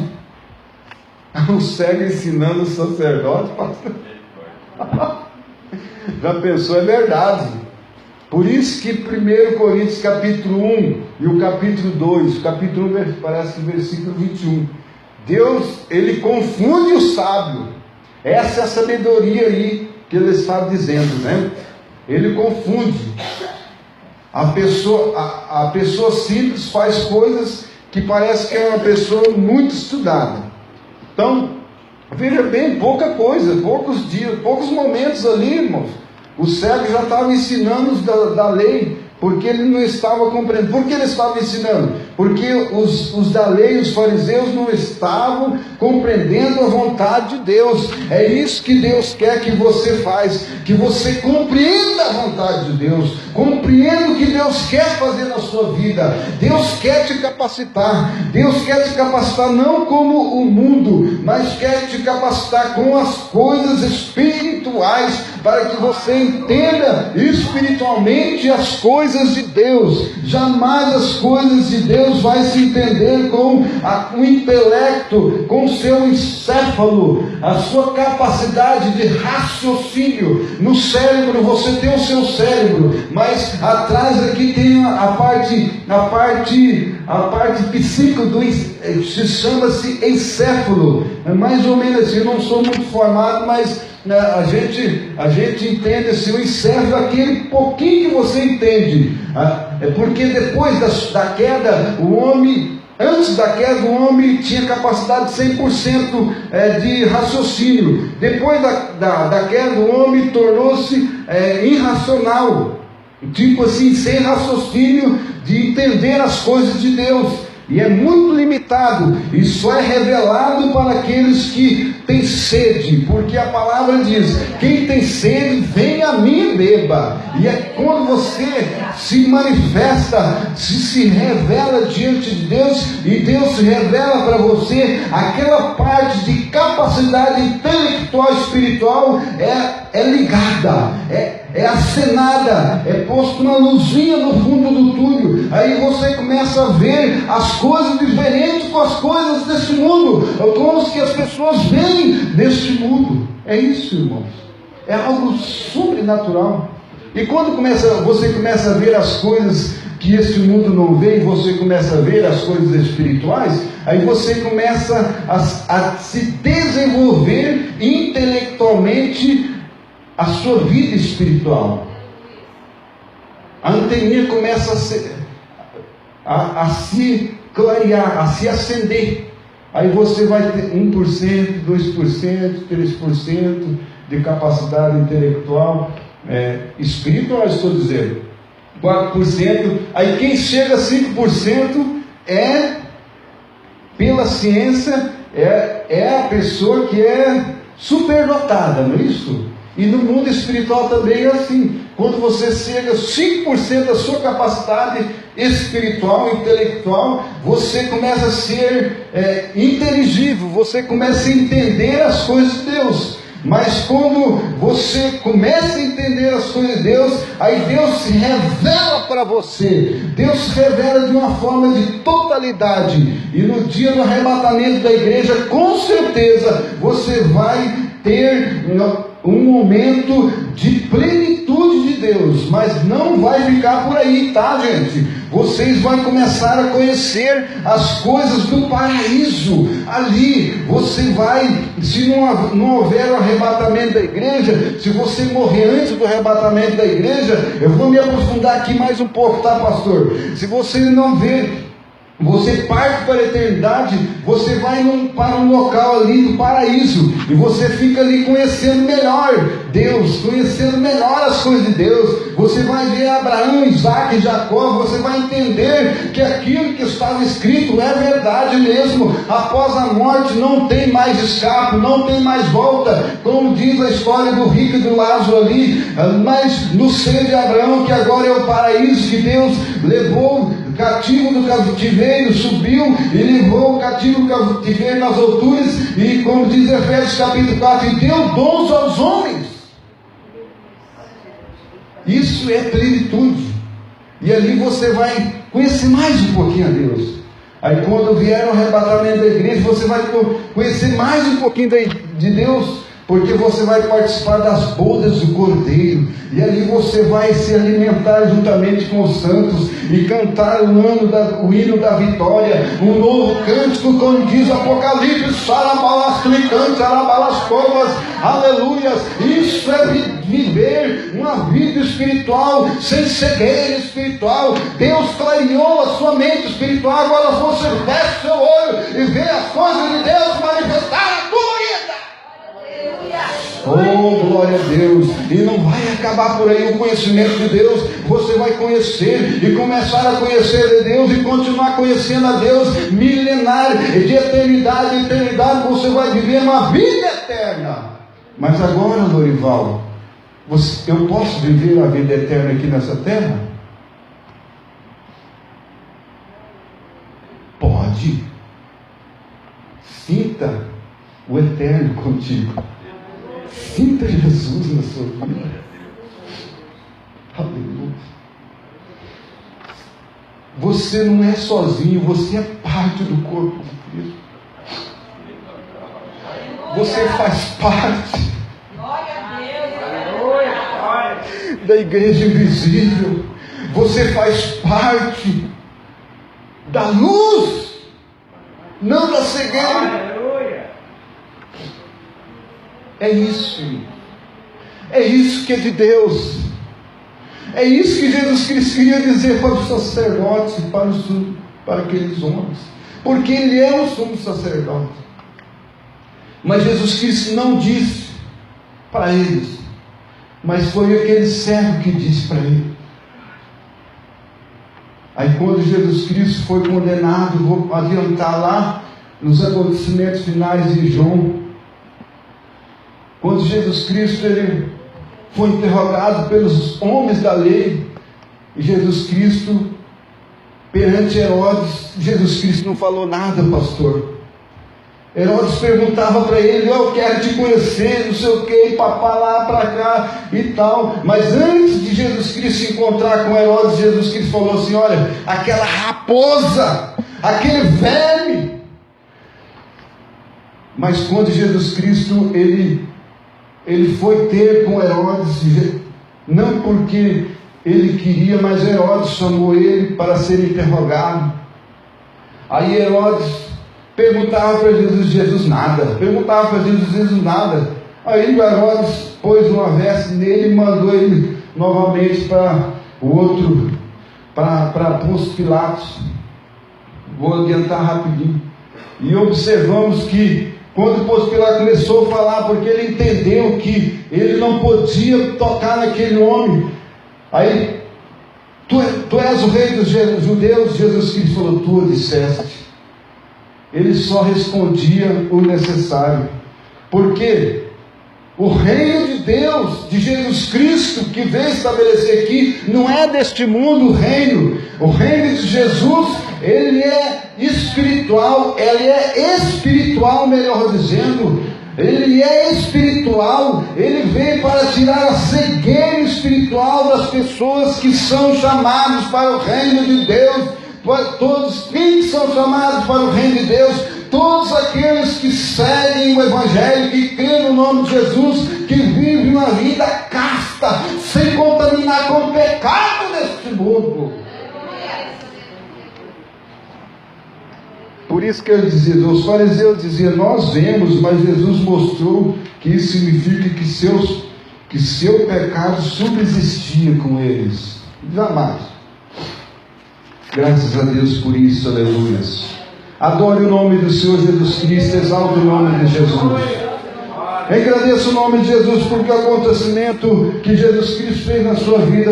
O cego ensinando o sacerdote, pastor. Já pensou? É verdade. Por isso que 1 Coríntios capítulo 1 e o capítulo 2, capítulo 1 parece que versículo 21, Deus, ele confunde o sábio. Essa é a sabedoria aí que ele está dizendo, né? Ele confunde. A pessoa simples faz coisas que parece que é uma pessoa muito estudada. Então, veja bem, pouca coisa, poucos dias, poucos momentos ali, irmãos. O cego já estava ensinando da lei, porque ele não estava compreendendo. Por que ele estava ensinando? Porque os da lei, os fariseus, não estavam compreendendo a vontade de Deus. É isso que Deus quer que você faça, que você compreenda a vontade de Deus, compreenda o que Deus quer fazer na sua vida. Deus quer te capacitar, Deus quer te capacitar não como o mundo, mas quer te capacitar com as coisas espirituais, para que você entenda espiritualmente as coisas de Deus. Jamais as coisas de Deus vai se entender com o intelecto, com o seu encéfalo, a sua capacidade de raciocínio. No cérebro, você tem o seu cérebro, mas atrás aqui tem a parte psíquica, se chama-se encéfalo. É mais ou menos assim, eu não sou muito formado, mas a gente entende assim, o encéfalo, aquele pouquinho que você entende. É porque depois da queda, antes da queda, o homem tinha capacidade de 100% de raciocínio. Depois da queda, o homem tornou-se irracional, tipo assim, sem raciocínio de entender as coisas de Deus. E é muito limitado, e só é revelado para aqueles que têm sede, porque a palavra diz: quem tem sede, vem a mim e beba. E é quando você se manifesta, se revela diante de Deus, e Deus se revela para você, aquela parte de capacidade intelectual e espiritual é ligada, é acenada, é posto uma luzinha no fundo do túnel. Aí você começa a ver as coisas diferentes com as coisas desse mundo, como que as pessoas veem neste mundo. É isso, irmãos, é algo sobrenatural. E quando você começa a ver as coisas que este mundo não vê, e você começa a ver as coisas espirituais, aí você começa a se desenvolver intelectualmente a sua vida espiritual. A anteninha começa a se clarear, a se acender. Aí você vai ter 1%, 2%, 3% de capacidade intelectual, espiritual, estou dizendo, 4%. Aí quem chega a 5% pela ciência, é a pessoa que é superdotada, não é isso? E no mundo espiritual também é assim. Quando você chega a 5% da sua capacidade espiritual, intelectual, você começa a ser inteligível, você começa a entender as coisas de Deus. Mas quando você começa a entender as coisas de Deus, aí Deus se revela para você. Deus se revela de uma forma de totalidade. E no dia do arrebatamento da igreja, com certeza, você vai ter um momento de plenitude de Deus. Mas não vai ficar por aí, tá, gente? Vocês vão começar a conhecer as coisas do paraíso. Ali você vai, se não houver o arrebatamento da igreja, se você morrer antes do arrebatamento da igreja, eu vou me aprofundar aqui mais um pouco, tá, pastor? Se você não ver, você parte para a eternidade, você vai para um local ali do paraíso, e você fica ali conhecendo melhor Deus, conhecendo melhor as coisas de Deus. Você vai ver Abraão, Isaac e Jacó, você vai entender que aquilo que estava escrito é verdade mesmo. Após a morte não tem mais escape, não tem mais volta, como diz a história do rico e do Lázaro ali, mas no seio de Abraão, que agora é o paraíso, que Deus levou cativo do cativeiro, subiu e levou o cativo do cativeiro nas alturas, e como diz Efésios capítulo 4, e deu dons aos homens. Isso é plenitude. E ali você vai conhecer mais um pouquinho a Deus. Aí quando vier o arrebatamento da igreja, você vai conhecer mais um pouquinho de Deus, porque você vai participar das bodas do Cordeiro, e ali você vai se alimentar juntamente com os santos, e cantar o hino da vitória, um novo cântico, como diz Apocalipse, sarabalas tricantes, sarabalas covas, aleluias. Isso é viver uma vida espiritual, sem cegueira espiritual. Deus clareou a sua mente espiritual, agora você fecha o seu olho e vê as coisas de Deus manifestar na tua vida. Oh, glória a Deus. E não vai acabar por aí o conhecimento de Deus. Você vai conhecer e começar a conhecer a Deus e continuar conhecendo a Deus milenar, de eternidade em eternidade. Você vai viver uma vida eterna. Mas agora, Lorival, eu posso viver a vida eterna aqui nessa terra? Pode. Sinta o eterno contigo. Sinta Jesus na sua vida. Aleluia. Você não é sozinho, você é parte do corpo de Cristo. Você faz parte da igreja invisível. Você faz parte da luz, não da cegueira. É isso. É isso que é de Deus. É isso que Jesus Cristo queria dizer para os sacerdotes e para aqueles homens. Porque Ele é o sumo sacerdote. Mas Jesus Cristo não disse para eles. Mas foi aquele servo que disse para ele. Aí quando Jesus Cristo foi condenado, vou adiantar lá nos acontecimentos finais de João. Quando Jesus Cristo ele foi interrogado pelos homens da lei, e Jesus Cristo, perante Herodes, Jesus Cristo não falou nada, pastor. Herodes perguntava para ele: eu quero te conhecer, não sei o que, papá lá para cá e tal. Mas antes de Jesus Cristo se encontrar com Herodes, Jesus Cristo falou assim: olha, aquela raposa, aquele verme. Mas quando Jesus Cristo ele foi ter com Herodes, não porque ele queria, mas Herodes chamou ele para ser interrogado. Aí Herodes perguntava para Jesus nada. Perguntava para Jesus nada. Aí Herodes pôs uma veste nele e mandou ele novamente para o outro, para Pôncio Pilatos. Vou adiantar rapidinho. E observamos que quando Pôncio Pilatos começou a falar, porque ele entendeu que ele não podia tocar naquele homem. Aí, tu és o rei dos judeus? Jesus Cristo falou: tu o disseste. Ele só respondia o necessário. Porque o reino de Deus, de Jesus Cristo, que veio estabelecer aqui, não é deste mundo o reino. O reino de Jesus, ele é espiritual, melhor dizendo. Ele é espiritual, ele veio para tirar a cegueira espiritual das pessoas que são chamados para o reino de Deus. Todos quem são chamados para o reino de Deus, todos aqueles que seguem o Evangelho, que creem no nome de Jesus, que vivem uma vida casta, sem contaminar com o pecado deste mundo. Por isso que ele dizia, os fariseus diziam, nós vemos, mas Jesus mostrou que isso significa que seu pecado subsistia com eles. Jamais. Graças a Deus por isso, aleluia. Adore o nome do Senhor Jesus Cristo, exalte o nome de Jesus. Agradeço o nome de Jesus porque o acontecimento que Jesus Cristo fez na sua vida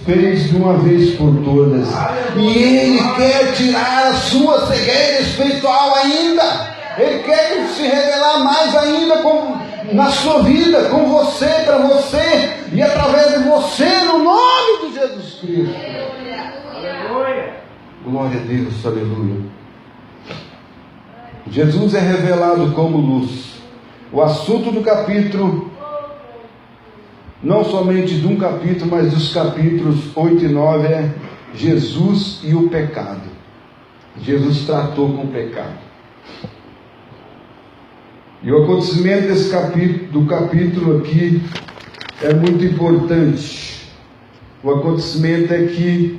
fez de uma vez por todas. E Ele quer tirar a sua cegueira espiritual ainda. Ele quer se revelar mais ainda na sua vida, com você, para você e através de você, no nome de Jesus Cristo. Aleluia. Glória a Deus, aleluia. Jesus é revelado como luz. O assunto do capítulo, não somente de um capítulo, mas dos capítulos 8 e 9 é Jesus e o pecado. Jesus tratou com o pecado. E o acontecimento desse do capítulo aqui é muito importante. O acontecimento é que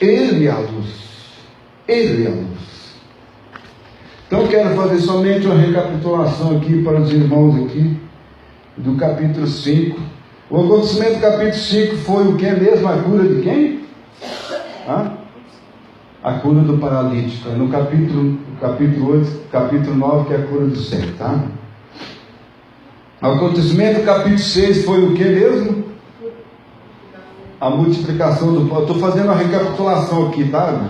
Ele é a luz. Ele é a luz. Então quero fazer somente uma recapitulação aqui para os irmãos aqui, do capítulo 5. O acontecimento do capítulo 5 foi o que mesmo? A cura de quem? A cura do paralítico. No capítulo 8, capítulo 9, que é a cura do cego, tá? O acontecimento do capítulo 6 foi o que mesmo? A multiplicação do pão. Estou fazendo uma recapitulação aqui, tá?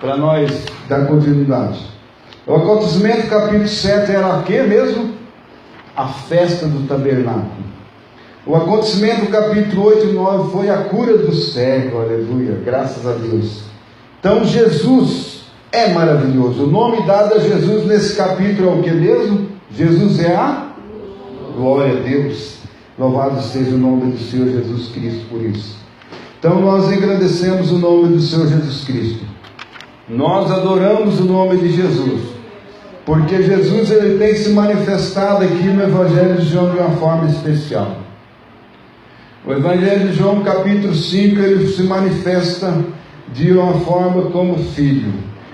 Para nós dar continuidade. O acontecimento do capítulo 7 era o que mesmo? A festa do tabernáculo. O acontecimento do capítulo 8 e 9 foi a cura do cego, aleluia, graças a Deus. Então Jesus é maravilhoso. O nome dado a Jesus nesse capítulo é o que mesmo? Jesus é a glória a Deus. Louvado seja o nome do Senhor Jesus Cristo por isso. Então nós engrandecemos o nome do Senhor Jesus Cristo. Nós adoramos o nome de Jesus. Porque Jesus ele tem se manifestado aqui no Evangelho de João de uma forma especial. O Evangelho de João, capítulo 5, ele se manifesta de uma forma como filho.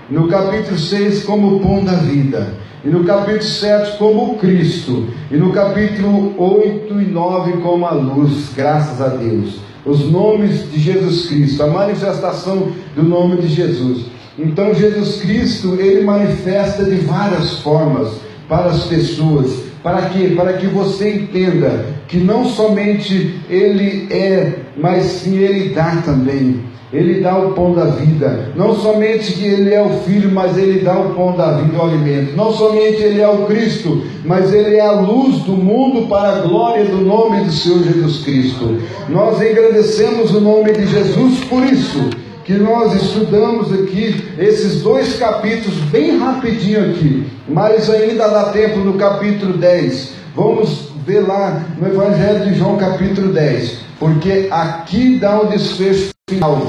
No capítulo 6, como o pão da vida. E no capítulo 7, como o Cristo. E no capítulo 8 e 9, como a luz, graças a Deus. Os nomes de Jesus Cristo, a manifestação do nome de Jesus. Então Jesus Cristo, ele manifesta de várias formas para as pessoas. Para quê? Para que você entenda que não somente ele é, mas sim ele dá também. Ele dá o pão da vida. Não somente que ele é o Filho, mas ele dá o pão da vida, o alimento. Não somente ele é o Cristo, mas ele é a luz do mundo para a glória do nome do Senhor Jesus Cristo. Nós engrandecemos o nome de Jesus por isso. Que nós estudamos aqui esses dois capítulos bem rapidinho aqui, mas ainda dá tempo no capítulo 10. Vamos ver lá no Evangelho de João capítulo 10, porque aqui dá um desfecho final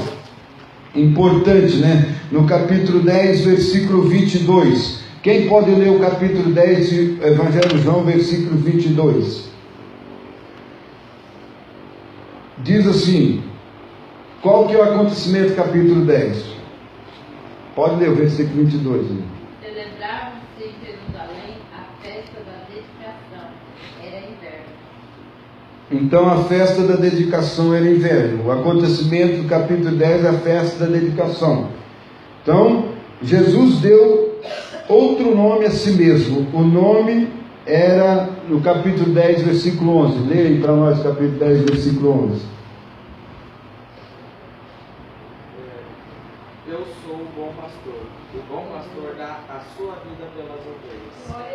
importante, né? No capítulo 10, versículo 22. Quem pode ler o capítulo 10 do Evangelho de João, versículo 22? Diz assim: qual que é o acontecimento do capítulo 10? Pode ler o versículo 22. Celebrava-se em Jerusalém a festa da dedicação. Era inverno. Então a festa da dedicação era inverno. O acontecimento do capítulo 10 é a festa da dedicação. Então Jesus deu outro nome a si mesmo. O nome era no capítulo 10, versículo 11. Leia aí para nós capítulo 10, versículo 11. Eu sou o bom pastor. O bom pastor dá a sua vida pelas ovelhas.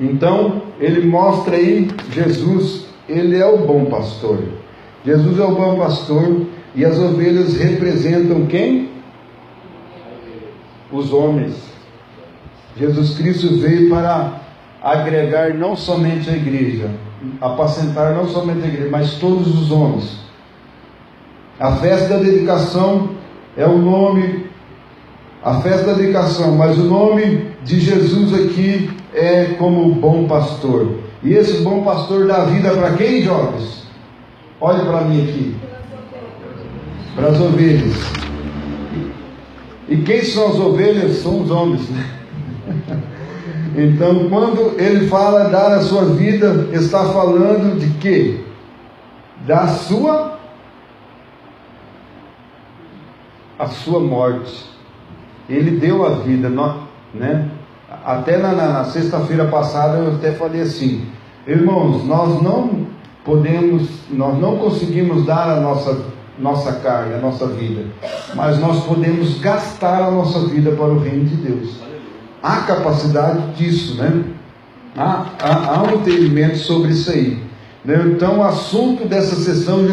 Então, ele mostra aí, Jesus, ele é o bom pastor. Jesus é o bom pastor e as ovelhas representam quem? Os homens. Jesus Cristo veio para agregar não somente a igreja, apacentar não somente a igreja, mas todos os homens. A festa da dedicação é o nome, a festa da dedicação, mas o nome de Jesus aqui é como bom pastor. E esse bom pastor dá vida para quem, jovens? Olhe para mim aqui. Para as ovelhas. E quem são as ovelhas? São os homens, né? Então, quando ele fala dar a sua vida, está falando de quê? Da sua morte. Ele deu a vida, né? Até na sexta-feira passada eu até falei assim: irmãos, nós não conseguimos dar a nossa carne, a nossa vida, mas nós podemos gastar a nossa vida para o reino de Deus. Há capacidade disso, né? Há um entendimento sobre isso aí, né? Então, o assunto dessa sessão,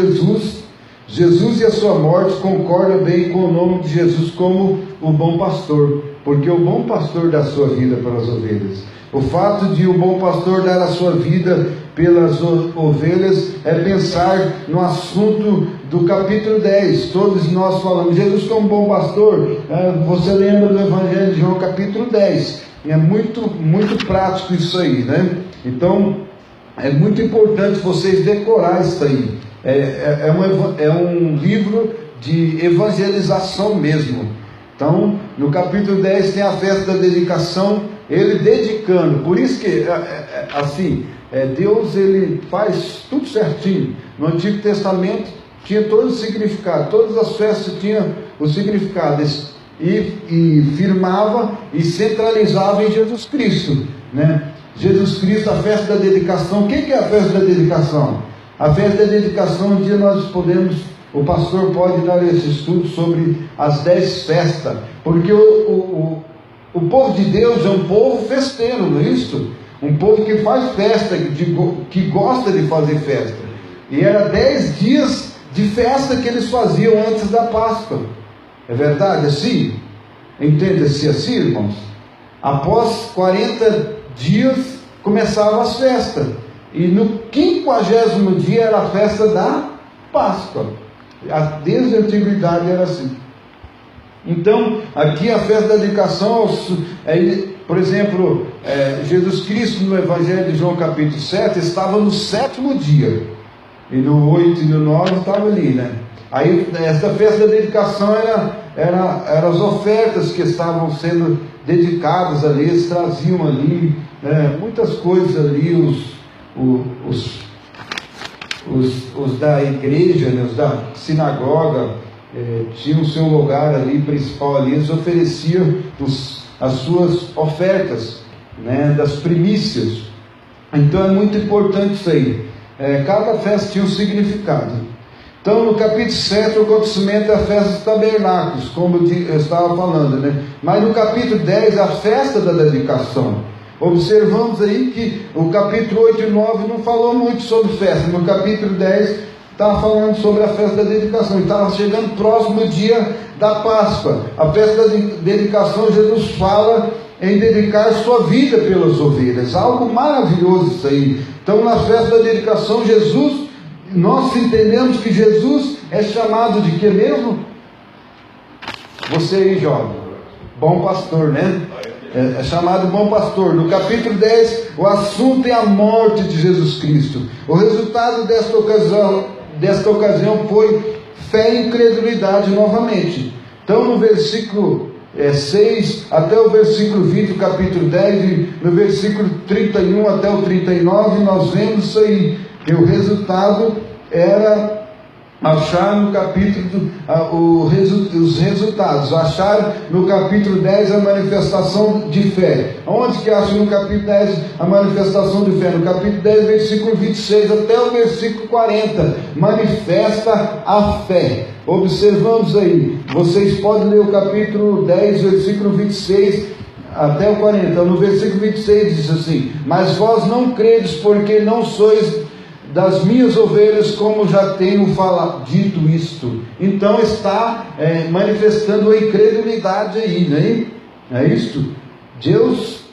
Jesus e a sua morte, concorda bem com o nome de Jesus como o bom pastor, porque o bom pastor dá a sua vida para as ovelhas. O fato de o bom pastor dar a sua vida pelas ovelhas é pensar no assunto do capítulo 10. Todos nós falamos, Jesus como bom pastor. Você lembra do Evangelho de João capítulo 10. É muito prático isso aí, né? Então, é muito importante vocês decorar isso aí. É um livro de evangelização mesmo. Então, no capítulo 10 tem a festa da dedicação, ele dedicando. Por isso que, Deus, ele faz tudo certinho. No Antigo Testamento tinha todo o significado, todas as festas tinham o significado, e firmava e centralizava em Jesus Cristo, né? Jesus Cristo, a festa da dedicação. O que é a festa da dedicação? A festa da dedicação, um dia nós o pastor pode dar esse estudo sobre as 10 festas, porque o povo de Deus é um povo festeiro, não é isso? Um povo que faz festa, que gosta de fazer festa. E era 10 dias de festa que eles faziam antes da Páscoa. É verdade assim? Entende-se assim, irmãos? Após 40 dias começavam as festas. E no 50º dia era a festa da Páscoa. Desde a antiguidade era assim. Então, aqui a festa da dedicação, por exemplo, Jesus Cristo no Evangelho de João capítulo 7 estava no 7º dia, e no 8 e no 9 estava ali, né? Aí essa festa da dedicação era as ofertas que estavam sendo dedicadas ali. Eles traziam ali muitas coisas ali, os da igreja, né, os da sinagoga, tinham o seu lugar ali principal ali. Eles ofereciam as suas ofertas, né, das primícias. Então é muito importante isso aí. Cada festa tinha um significado. Então, no capítulo 7, o acontecimento é a festa dos tabernáculos, como eu estava falando, né? Mas no capítulo 10, a festa da dedicação. Observamos aí que o capítulo 8 e 9 não falou muito sobre festa. No capítulo 10, estava falando sobre a festa da dedicação. Estava chegando próximo dia da Páscoa. A festa da dedicação, Jesus fala em dedicar sua vida pelas ovelhas. Algo maravilhoso isso aí. Então, na festa da dedicação, nós entendemos que Jesus é chamado de quê mesmo? Você aí, jovem, bom pastor, né? É chamado bom pastor. No capítulo 10, o assunto é a morte de Jesus Cristo. O resultado desta ocasião foi fé e incredulidade novamente. Então, no versículo 6 até o versículo 20 do capítulo 10, e no versículo 31 até o 39, nós vemos isso aí. E o resultado era achar no capítulo os resultados. Achar no capítulo 10 a manifestação de fé. Onde que acha no capítulo 10 a manifestação de fé? No capítulo 10, versículo 26 até o versículo 40. Manifesta a fé. Observamos aí. Vocês podem ler o capítulo 10, versículo 26 até o 40. No versículo 26 diz assim: mas vós não credes, porque não sois das minhas ovelhas, como já tenho dito isto. Então está manifestando a incredulidade aí, né? É isto. Deus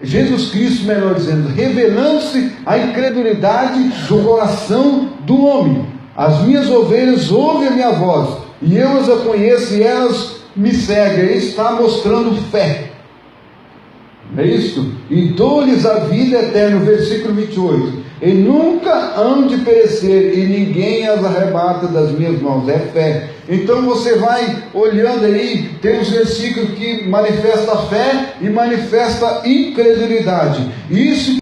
Jesus Cristo, melhor dizendo, revelando-se a incredulidade do coração do homem. As minhas ovelhas ouvem a minha voz, e eu as conheço e elas me seguem. Ele está mostrando fé. É isso? E dou-lhes a vida eterna, versículo 28. E nunca hão de perecer, e ninguém as arrebata das minhas mãos. É fé. Então você vai olhando aí, tem os versículos que manifestam fé e manifesta incredulidade. Isso